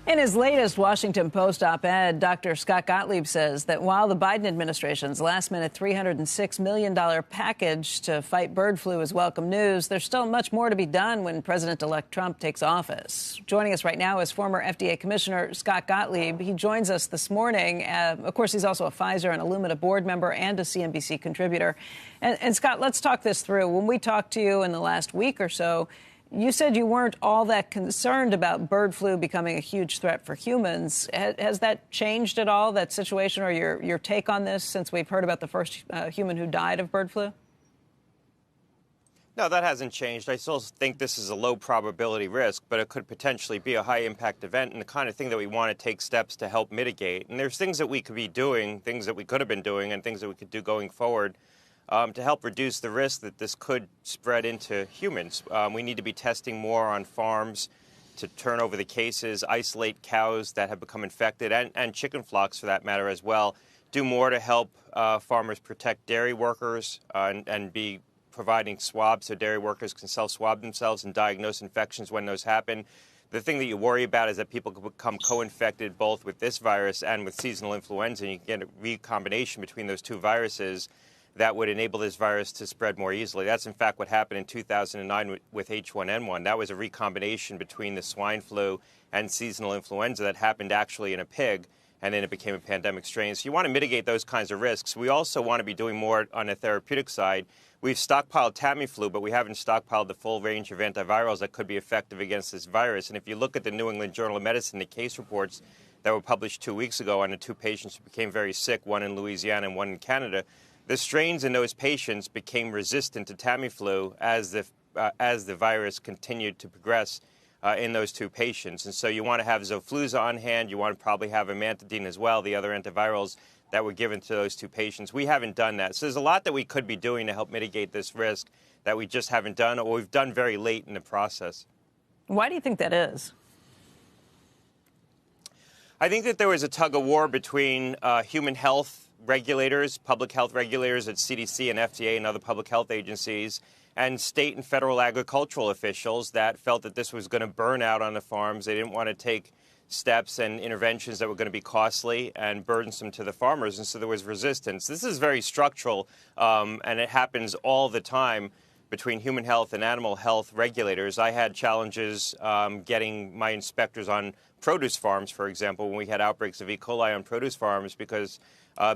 In his latest Washington Post op-ed, Dr. Scott Gottlieb says that while the Biden administration's last-minute $306 million package to fight bird flu is welcome news, there's still much more to be done when President-elect Trump takes office. Joining us right now is former FDA Commissioner Scott Gottlieb. He joins us this morning. Of course, he's also a Pfizer and Illumina board member and a CNBC contributor. And Scott, let's talk this through. When we talked to you in the last week or so, you said you weren't all that concerned about bird flu becoming a huge threat for humans. Has that changed at all, that situation, or your take on this, since we've heard about the first human who died of bird flu? No, that hasn't changed. I still think this is a low probability risk, but it could potentially be a high impact event and the kind of thing that we want to take steps to help mitigate. And there's things that we could be doing, things that we could have been doing, and things that we could do going forward to help reduce the risk that this could spread into humans. We need to be testing more on farms to turn over the cases, isolate cows that have become infected, and chicken flocks for that matter as well. Do more to help farmers protect dairy workers and be providing swabs so dairy workers can self-swab themselves and diagnose infections when those happen. The thing that you worry about is that people could become co-infected both with this virus and with seasonal influenza, and you can get a recombination between those two viruses that would enable this virus to spread more easily. That's, in fact, what happened in 2009 with H1N1. That was a recombination between the swine flu and seasonal influenza that happened actually in a pig, and then it became a pandemic strain. So you want to mitigate those kinds of risks. We also want to be doing more on the therapeutic side. We've stockpiled Tamiflu, but we haven't stockpiled the full range of antivirals that could be effective against this virus. And if you look at the New England Journal of Medicine, the case reports that were published 2 weeks ago on the two patients who became very sick, one in Louisiana and one in Canada, the strains in those patients became resistant to Tamiflu as the virus continued to progress in those two patients. And so you want to have Xofluza on hand. You want to probably have amantadine as well, the other antivirals that were given to those two patients. We haven't done that. So there's a lot that we could be doing to help mitigate this risk that we just haven't done, or we've done very late in the process. Why do you think that is? I think that there was a tug of war between human health regulators, public health regulators at CDC and FDA and other public health agencies, and state and federal agricultural officials that felt that this was going to burn out on the farms. They didn't want to take steps and interventions that were going to be costly and burdensome to the farmers, and so there was resistance. This is very structural, and it happens all the time between human health and animal health regulators. I had challenges getting my inspectors on produce farms, for example, when we had outbreaks of E. coli on produce farms, because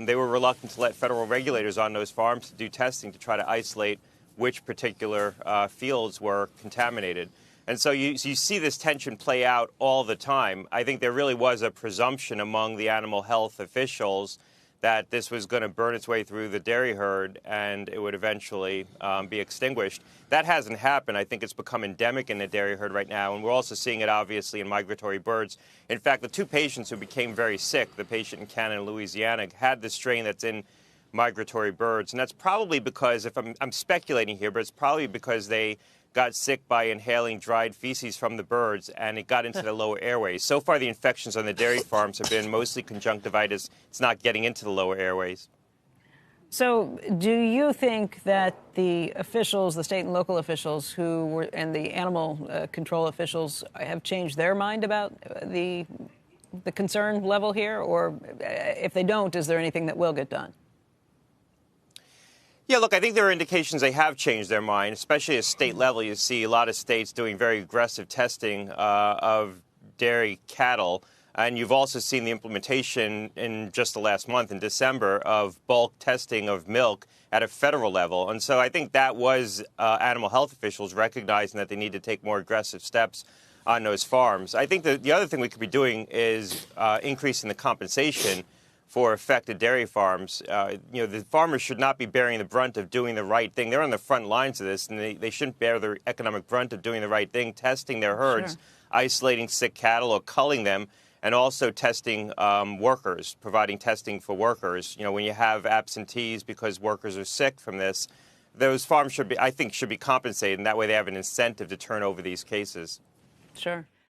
they were reluctant to let federal regulators on those farms to do testing to try to isolate which particular fields were contaminated. And so you see this tension play out all the time. I think there really was a presumption among the animal health officials that this was going to burn its way through the dairy herd and it would eventually be extinguished. That hasn't happened. I think it's become endemic in the dairy herd right now, and we're also seeing it obviously in migratory birds. In fact, the two patients who became very sick, the patient in Canada and Louisiana, had the strain that's in migratory birds, and that's probably because, if I'm speculating here, but it's probably because they got sick by inhaling dried feces from the birds, and it got into the lower airways. So far, the infections on the dairy farms have been mostly conjunctivitis. It's not getting into the lower airways. So do you think that the officials, the state and local officials who were, and the animal control officials have changed their mind about the concern level here? Or if they don't, is there anything that will get done? Yeah, look, I think there are indications they have changed their mind, especially at state level. You see a lot of states doing very aggressive testing of dairy cattle. And you've also seen the implementation in just the last month, in December, of bulk testing of milk at a federal level. And so I think that was animal health officials recognizing that they need to take more aggressive steps on those farms. I think that the other thing we could be doing is increasing the compensation for affected dairy farms. The farmers should not be bearing the brunt of doing the right thing. They're on the front lines of this, and they shouldn't bear the economic brunt of doing the right thing, testing their herds, isolating sick cattle or culling them, and also testing workers, providing testing for workers. When you have absentees because workers are sick from this, those farms should be compensated, and that way they have an incentive to turn over these cases. Sure.